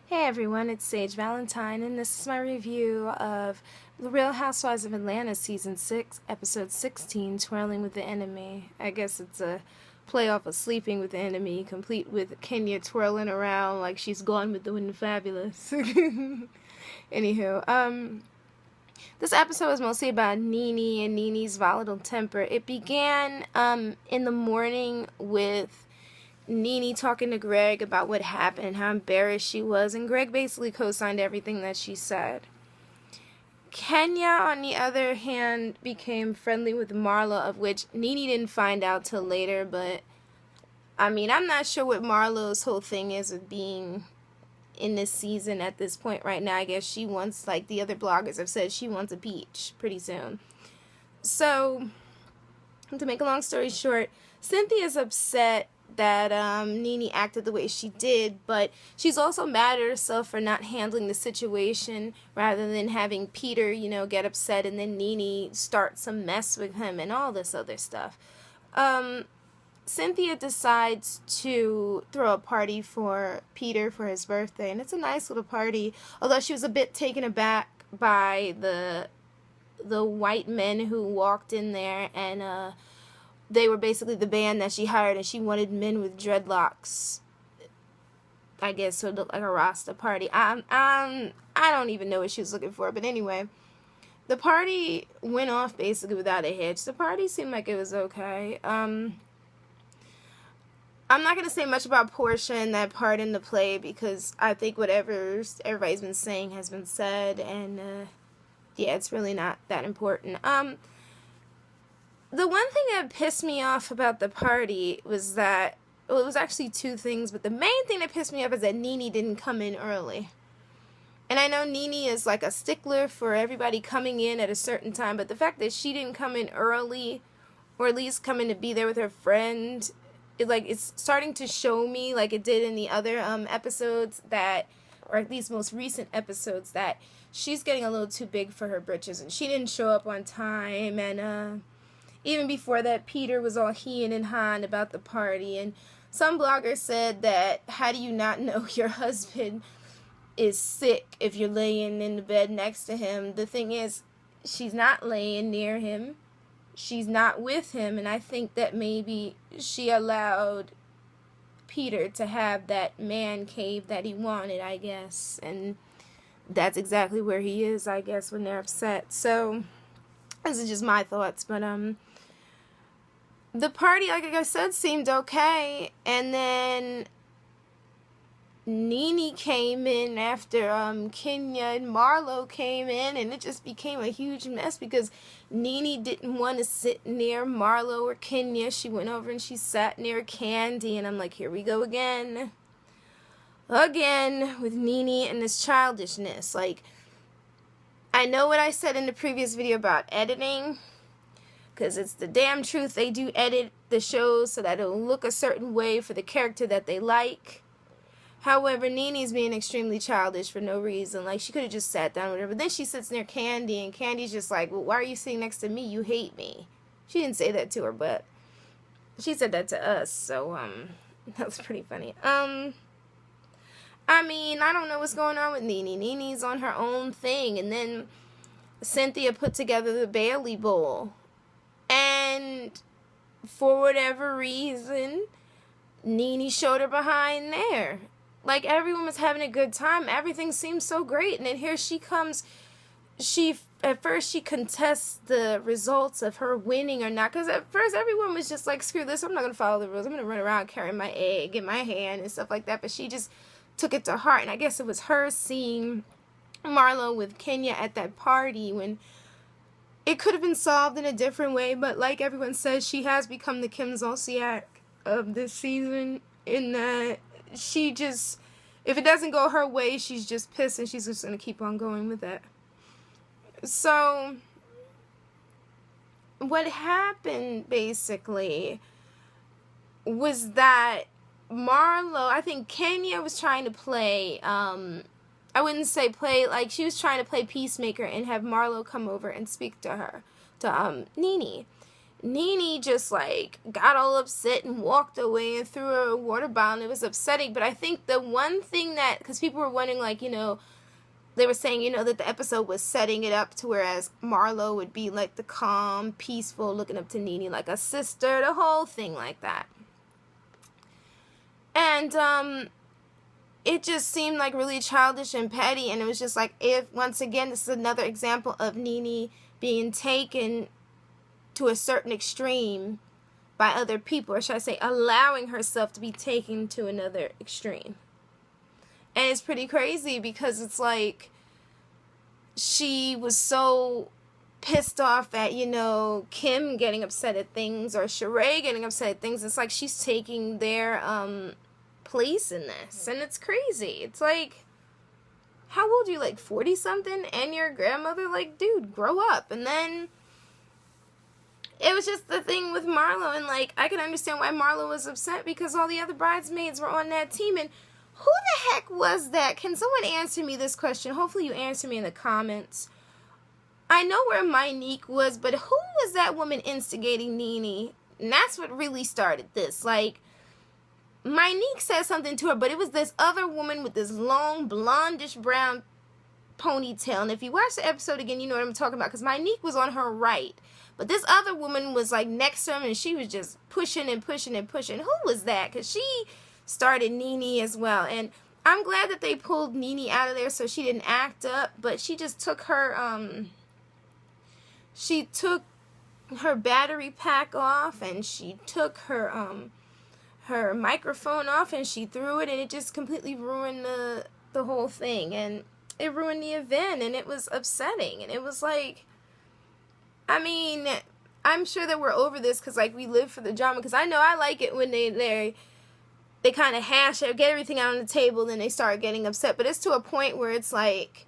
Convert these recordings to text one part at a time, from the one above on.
Hey everyone, it's Sage Valentine, and this is my review of The Real Housewives of Atlanta Season 6, Episode 16, Twirling with the Enemy. I guess it's a play off of Sleeping with the Enemy, complete with Kenya twirling around like she's gone with the wind and fabulous. Anywho, this episode is mostly about Nene and Nene's volatile temper. It began in the morning with Nene talking to Greg about what happened and how embarrassed she was, and Greg basically co-signed everything that she said. Kenya, on the other hand, became friendly with Marlo, of which Nene didn't find out till later, but I mean, I'm not sure what Marlo's whole thing is with being in this season at this point right now. I guess she wants, like the other bloggers have said, she wants a peach pretty soon. So, to make a long story short, Cynthia's upset that Nene acted the way she did, but she's also mad at herself for not handling the situation rather than having Peter, get upset and then Nene start some mess with him and all this other stuff. Cynthia decides to throw a party for Peter for his birthday, and it's a nice little party, although she was a bit taken aback by the white men who walked in there, and they were basically the band that she hired, and she wanted men with dreadlocks, I guess, so it looked like a Rasta party. I don't even know what she was looking for, but anyway, the party went off basically without a hitch. The party seemed like it was okay. I'm not going to say much about Portia and that part in the play, because I think whatever everybody's been saying has been said, and yeah, it's really not that important. The one thing that pissed me off about the party was that, well, it was actually two things, but the main thing that pissed me off is that Nene didn't come in early. And I know Nene is like a stickler for everybody coming in at a certain time, but the fact that she didn't come in early, or at least come in to be there with her friend, it's starting to show me, like it did in the other episodes, that, or at least most recent episodes, that she's getting a little too big for her britches, and she didn't show up on time, and even before that, Peter was all heeing and hawing about the party, and some blogger said that, how do you not know your husband is sick if you're laying in the bed next to him? The thing is, she's not laying near him, she's not with him, and I think that maybe she allowed Peter to have that man cave that he wanted, I guess, and that's exactly where he is, I guess, when they're upset. So, this is just my thoughts, but the party, like I said, seemed okay, and then Nene came in after Kenya and Marlo came in, and it just became a huge mess because Nene didn't want to sit near Marlo or Kenya. She went over and she sat near Candy, and I'm like, here we go again with Nene and this childishness. Like, I know what I said in the previous video about editing, because it's the damn truth. They do edit the shows so that it'll look a certain way for the character that they like. However, Nene's being extremely childish for no reason. Like, she could have just sat down or whatever. Then she sits near Candy, and Candy's just like, well, why are you sitting next to me? You hate me. She didn't say that to her, but she said that to us, so, that was pretty funny. I mean, I don't know what's going on with Nene. Nene's on her own thing, and then Cynthia put together the Bailey Bowl. And for whatever reason, Nene showed her behind there. Like, everyone was having a good time. Everything seemed so great. And then here she comes. At first she contests the results of her winning or not. Because at first everyone was just like, screw this. I'm not going to follow the rules. I'm going to run around carrying my egg in my hand and stuff like that. But she just took it to heart. And I guess it was her seeing Marlo with Kenya at that party when it could have been solved in a different way, but like everyone says, she has become the Kim Zolciak of this season, in that she just, if it doesn't go her way, she's just pissed and she's just going to keep on going with it. So, what happened basically was that Marlo, I think Kenya was trying to play, I wouldn't say play, like, she was trying to play peacemaker and have Marlo come over and speak to her, to Nene. Nene just, like, got all upset and walked away and threw her a water bottle, and it was upsetting. But I think the one thing that, because people were wondering, like, you know, they were saying, you know, that the episode was setting it up to whereas Marlo would be, like, the calm, peaceful, looking up to Nene like a sister, the whole thing like that. And, it just seemed, like, really childish and petty, and it was just, like, if, once again, this is another example of Nene being taken to a certain extreme by other people, or should I say, allowing herself to be taken to another extreme. And it's pretty crazy because it's like she was so pissed off at, you know, Kim getting upset at things or Sheree getting upset at things. It's like she's taking their place in this, and it's crazy. It's like, how old are you, like 40 something, and your grandmother? Like, dude, grow up. And then it was just the thing with Marlo, and like I can understand why Marlo was upset because all the other bridesmaids were on that team. And who the heck was that? Can someone answer me this question? Hopefully you answer me in the comments. I know where Monique was, but who was that woman instigating Nene? And that's what really started this. Like, Monique said something to her, but it was this other woman with this long, blondish brown ponytail. And if you watch the episode again, you know what I'm talking about, because Monique was on her right. But this other woman was, like, next to him, and she was just pushing and pushing and pushing. Who was that? Because she started Nene as well. And I'm glad that they pulled Nene out of there so she didn't act up. But she just took her, she took her battery pack off, and she took her microphone off, and she threw it, and it just completely ruined the whole thing. And it ruined the event, and it was upsetting. And it was like, I mean, I'm sure that we're over this because, like, we live for the drama. Because I know I like it when they kind of hash it, get everything out on the table, then they start getting upset. But it's to a point where it's like,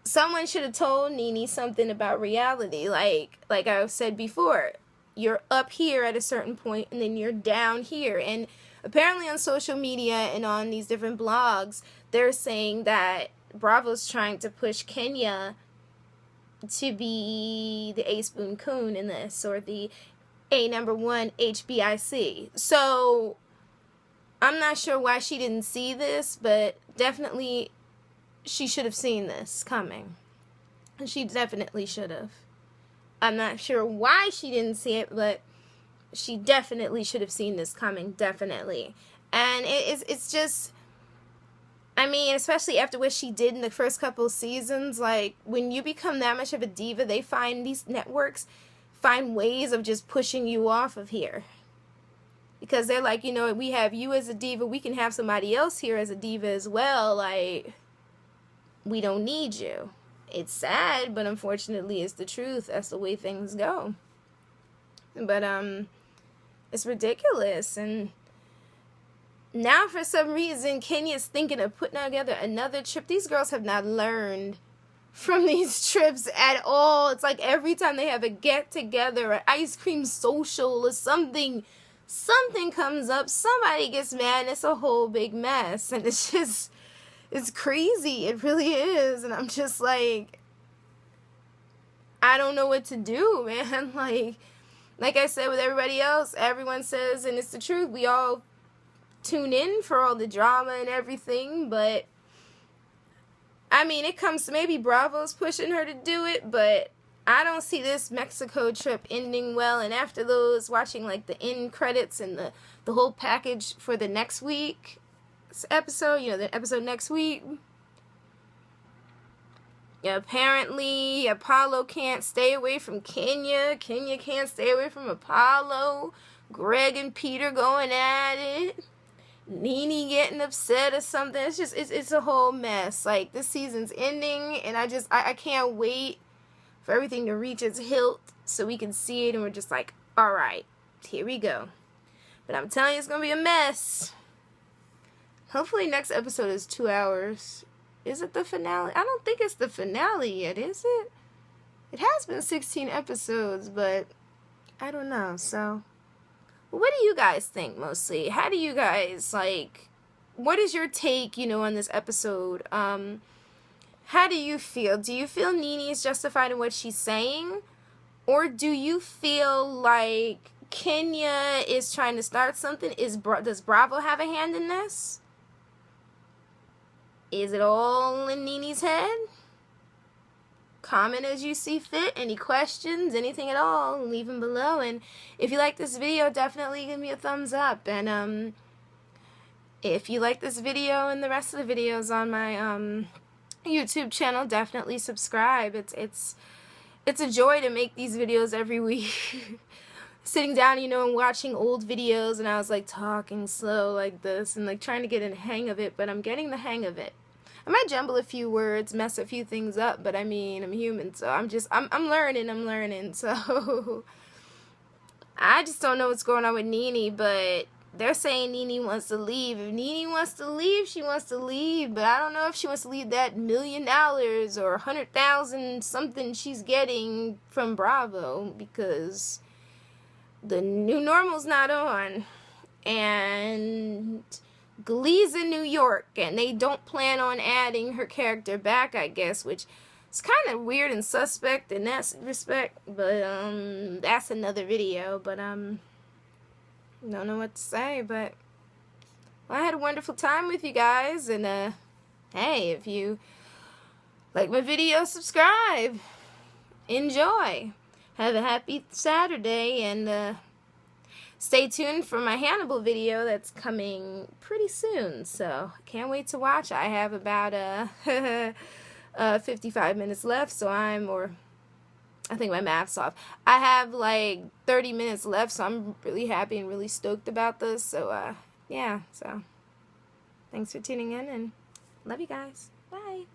someone should have told Nene something about reality. Like I've said before, you're up here at a certain point, and then you're down here. And apparently on social media and on these different blogs, they're saying that Bravo's trying to push Kenya to be the A Spoon Coon in this, or the A#1 HBIC. So I'm not sure why she didn't see this, but definitely she should have seen this coming. She definitely should have. I'm not sure why she didn't see it, but she definitely should have seen this coming, definitely. And it's just, I mean, especially after what she did in the first couple of seasons, like, when you become that much of a diva, they find, these networks find ways of just pushing you off of here. Because they're like, you know, we have you as a diva, we can have somebody else here as a diva as well, like, we don't need you. It's sad, but unfortunately it's the truth. That's the way things go. But, it's ridiculous. And now for some reason, Kenya's thinking of putting together another trip. These girls have not learned from these trips at all. It's like every time they have a get-together, an ice cream social or something comes up, somebody gets mad, and it's a whole big mess. And it's just, it's crazy. It really is. And I'm just like, I don't know what to do, man. Like I said with everybody else, everyone says, and it's the truth, we all tune in for all the drama and everything, but I mean, it comes to maybe Bravo's pushing her to do it, but I don't see this Mexico trip ending well. And after those, watching like the end credits and the whole package for the next week's episode, you know, the episode next week, apparently Apollo can't stay away from Kenya. Kenya can't stay away from Apollo. Greg and Peter going at it. Nene getting upset or something. It's just, it's a whole mess. Like, this season's ending, and I can't wait for everything to reach its hilt so we can see it, and we're just like, all right, here we go. But I'm telling you, it's going to be a mess. Hopefully next episode is 2 hours. Is it the finale? I don't think it's the finale yet, is it? It has been 16 episodes, but I don't know, so what do you guys think mostly? How do you guys, like, what is your take, you know, on this episode? How do you feel? Do you feel Nene is justified in what she's saying? Or do you feel like Kenya is trying to start something? Does Bravo have a hand in this? Is it all in Nene's head? Comment as you see fit. Any questions, anything at all, leave them below. And if you like this video, definitely give me a thumbs up. And if you like this video and the rest of the videos on my YouTube channel, definitely subscribe. It's a joy to make these videos every week. Sitting down, you know, and watching old videos, and I was like talking slow like this and like trying to get a hang of it, but I'm getting the hang of it. I might jumble a few words, mess a few things up, but I mean, I'm human, so I'm learning, so I just don't know what's going on with Nene, but they're saying Nene wants to leave. If Nene wants to leave, she wants to leave, but I don't know if she wants to leave that $1 million or 100,000 something she's getting from Bravo, because the new normal's not on, and Glee's in New York, and they don't plan on adding her character back, I guess, which is kind of weird and suspect in that respect, but that's another video. But don't know what to say, but well, I had a wonderful time with you guys, and hey, if you like my video, subscribe, enjoy, have a happy Saturday, and stay tuned for my Hannibal video that's coming pretty soon, so can't wait to watch. I have about 55 minutes left, so I think my math's off. I have like 30 minutes left, so I'm really happy and really stoked about this. So yeah, so thanks for tuning in, and love you guys. Bye.